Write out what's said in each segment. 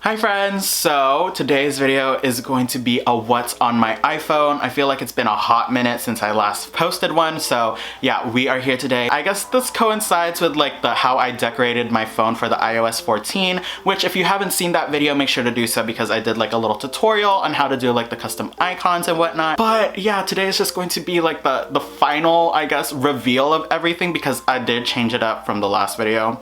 Hi friends, so today's video is going to be a what's on my iPhone. I feel like it's been a hot minute since I last posted one, so yeah, we are here today. I guess this coincides with like how I decorated my phone for the iOS 14, which if you haven't seen that video, make sure to do so because I did like a little tutorial on how to do like the custom icons and whatnot. But yeah, today is just going to be like the final, I guess, reveal of everything because I did change it up from the last video.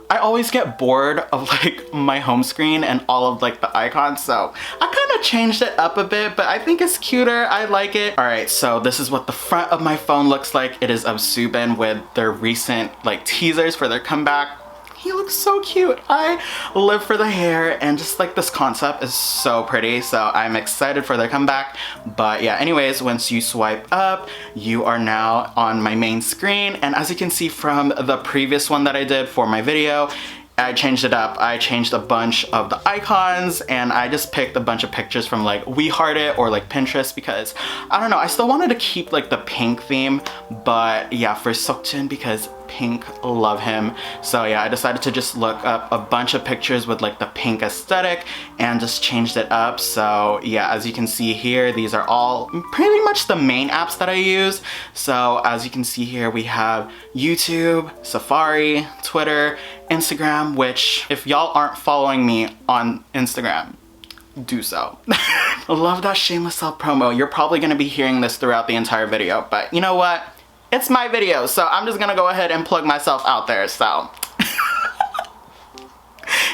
I always get bored of like my home screen and all of like the icons, so I kind of changed it up a bit, but I think it's cuter. I like it. All right, so this is what the front of my phone looks like. It is of Subin with their recent like teasers for their comeback. He looks so cute. I live for the hair and just like this concept is so pretty, so I'm excited for their comeback. But yeah, anyways, once you swipe up, you are now on my main screen, and as you can see from the previous one that I did for my video, I changed it up. I changed a bunch of the icons and I just picked a bunch of pictures from like We Heart It or like Pinterest because I don't know, I still wanted to keep like the pink theme, but yeah, for Seokjin because pink, love him. So yeah, I decided to just look up a bunch of pictures with like the pink aesthetic and just changed it up. So yeah, as you can see here, these are all pretty much the main apps that I use. So as you can see here, we have YouTube, Safari, Twitter, Instagram, which if y'all aren't following me on Instagram, do so. I love that shameless self promo. You're probably gonna be hearing this throughout the entire video, but you know what? It's my video, so I'm just gonna go ahead and plug myself out there, so.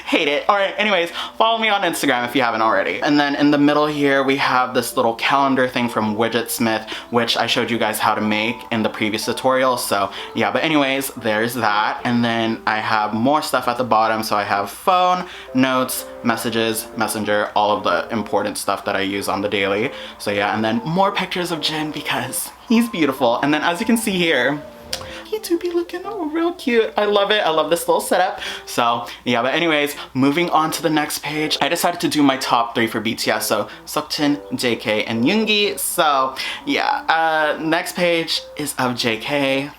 Hate it. All right, anyways, follow me on Instagram if you haven't already. And then in the middle here, we have this little calendar thing from Widgetsmith, which I showed you guys how to make in the previous tutorial. So yeah, but anyways, there's that. And then I have more stuff at the bottom. So I have phone, notes, messages, messenger, all of the important stuff that I use on the daily. So yeah, and then more pictures of Jin because he's beautiful. And then as you can see here, he do be looking real cute. I love it. I love this little setup. So yeah, but anyways, moving on to the next page, I decided to do my top 3 for BTS. So Seokjin, JK, and Yoongi. So yeah, next page is of JK.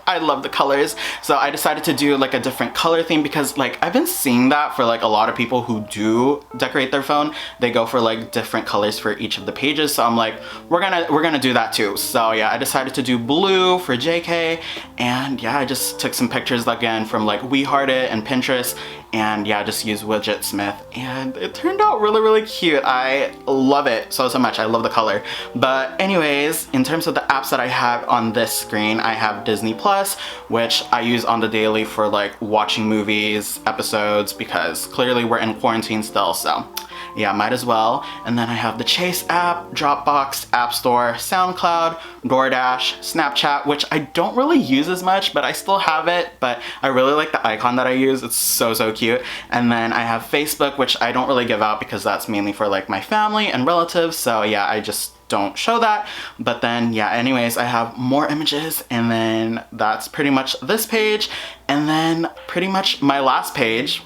I love the colors, so I decided to do like a different color theme because like I've been seeing that for like a lot of people who do decorate their phone. They go for like different colors for each of the pages, so I'm like, we're gonna do that too. So yeah, I decided to do blue for JK, and yeah, I just took some pictures again from like We Heart It and Pinterest, and yeah, I just used Widgetsmith, and it turned out really cute. I love it so much. I love the color. But anyways, in terms of the apps that I have on this screen, I have Disney Plus, which I use on the daily for like watching movies, episodes, because clearly we're in quarantine still, so yeah, might as well. And then I have the Chase app, Dropbox, App Store, SoundCloud, DoorDash, Snapchat, which I don't really use as much, but I still have it, but I really like the icon that I use. It's so cute. And then I have Facebook, which I don't really give out because that's mainly for like my family and relatives, so yeah, I just don't show that. But then yeah, anyways, I have more images, and then that's pretty much this page. And then pretty much my last page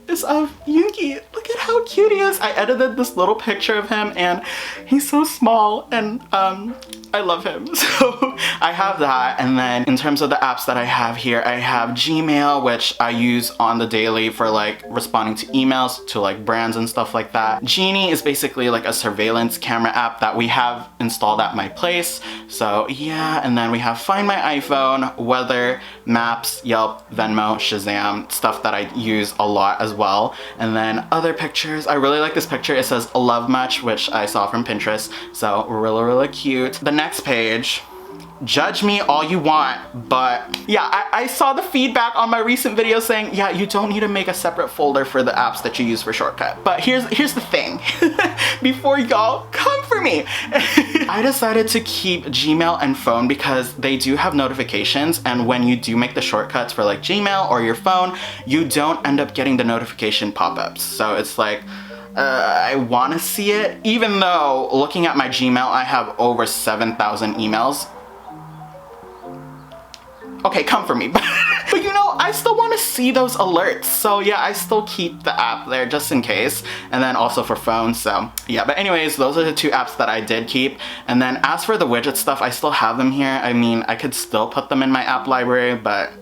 is of Yoongi. Look at how cute he is. I edited this little picture of him and he's so small, and I love him. So I have that. And then in terms of the apps that I have here, I have Gmail, which I use on the daily for like responding to emails to like brands and stuff like that. Genie is basically like a surveillance camera app that we have installed at my place. So yeah, and then we have Find My iPhone, Weather, Maps, Yelp, Venmo, Shazam, stuff that I use a lot as well. And then other pictures, I really like this picture. It says Love Much, which I saw from Pinterest, so really cute. The next page, judge me all you want, but yeah, I saw the feedback on my recent video saying, yeah, you don't need to make a separate folder for the apps that you use for Shortcut. But here's the thing, before y'all come for me, I decided to keep Gmail and phone because they do have notifications, and when you do make the shortcuts for like Gmail or your phone, you don't end up getting the notification pop-ups. So it's like, I want to see it, even though looking at my Gmail, I have over 7,000 emails. okay, come for me. But you know, I still want to see those alerts. So yeah, I still keep the app there just in case. And then also for phones, so yeah. But anyways, those are the two apps that I did keep. And then as for the widget stuff, I still have them here. I mean, I could still put them in my app library, but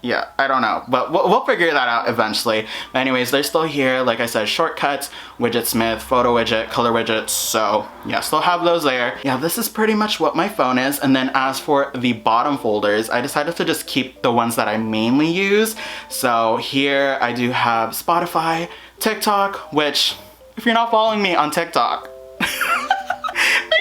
yeah, I don't know, but we'll figure that out eventually. But anyways, they're still here. Like I said, shortcuts, widgetsmith, photo widget, color widget. So yeah, still have those there. Yeah, this is pretty much what my phone is. And then as for the bottom folders, I decided to just keep the ones that I mainly use. So here I do have Spotify, TikTok, which if you're not following me on TikTok, make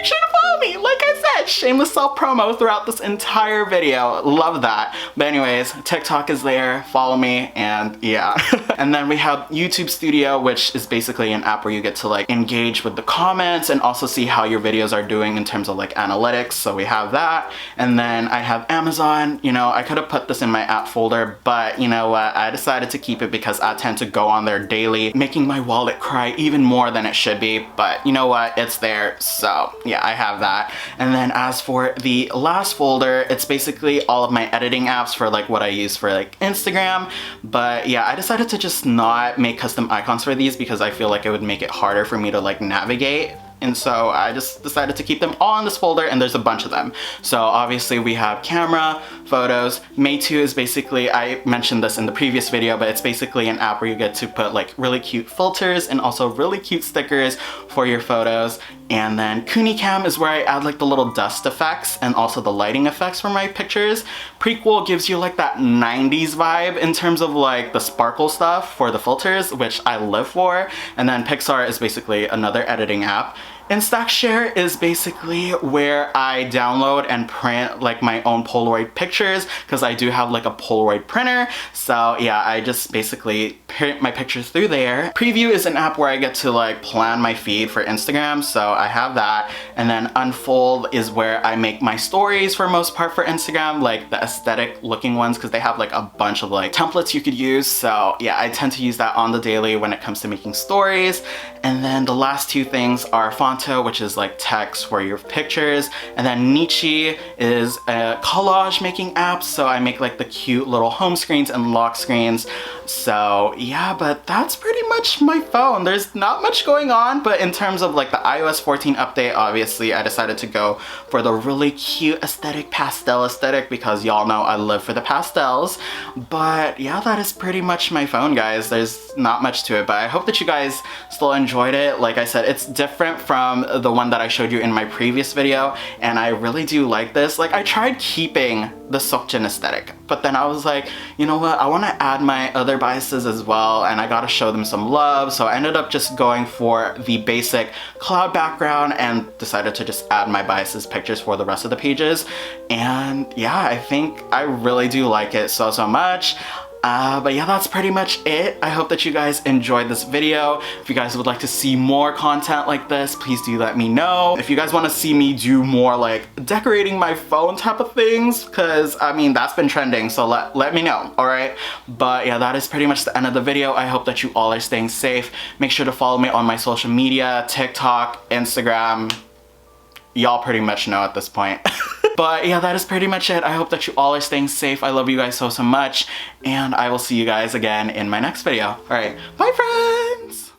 sure to follow me. Like I said, shameless self-promo throughout this entire video. Love that. But anyways, TikTok is there. Follow me, and yeah. And then we have YouTube Studio, which is basically an app where you get to like engage with the comments and also see how your videos are doing in terms of like analytics. So we have that. And then I have Amazon. You know, I could have put this in my app folder, but you know what? I decided to keep it because I tend to go on there daily, making my wallet cry even more than it should be. But you know what? It's there. So yeah, I have that. And then as for the last folder, it's basically all of my editing apps for like what I use for like Instagram. But yeah, I decided to just not make custom icons for these because I feel like it would make it harder for me to like navigate. And so I just decided to keep them all in this folder, and there's a bunch of them. So obviously we have camera, photos. Meitu is basically, I mentioned this in the previous video, but it's basically an app where you get to put like really cute filters and also really cute stickers for your photos. And then Kunicam is where I add like the little dust effects and also the lighting effects for my pictures. Prequel gives you like that 90s vibe in terms of like the sparkle stuff for the filters, which I live for. And then Pixar is basically another editing app. Instaxshare is basically where I download and print like my own Polaroid pictures because I do have like a Polaroid printer. So yeah, I just basically print my pictures through there. Preview is an app where I get to like plan my feed for Instagram, so I have that. And then Unfold is where I make my stories for most part for Instagram, like the aesthetic looking ones, because they have like a bunch of like templates you could use. So yeah, I tend to use that on the daily when it comes to making stories. And then the last two things are Fonto, which is like text for your pictures, and then Nichi is a collage making app, so I make like the cute little home screens and lock screens. So yeah, but that's pretty much my phone. There's not much going on, but in terms of like the iOS 14 update, obviously I decided to go for the really cute aesthetic, pastel aesthetic, because y'all know I live for the pastels. But yeah, that is pretty much my phone, guys. There's not much to it, but I hope that you guys still enjoyed it. Like I said, it's different from the one that I showed you in my previous video, and I really do like this. Like, I tried keeping the Seokjin aesthetic, but then I was like, you know what, I want to add my other biases as well, and I gotta show them some love. So I ended up just going for the basic cloud background and decided to just add my biases pictures for the rest of the pages. And yeah, I think I really do like it so much. But yeah, that's pretty much it. I hope that you guys enjoyed this video. If you guys would like to see more content like this, please do let me know. If you guys want to see me do more like decorating my phone type of things, because I mean, that's been trending, so let me know, alright? But yeah, that is pretty much the end of the video. I hope that you all are staying safe. Make sure to follow me on my social media, TikTok, Instagram. Y'all pretty much know at this point. But yeah, that is pretty much it. I hope that you all are staying safe. I love you guys so much, and I will see you guys again in my next video. Alright, bye friends!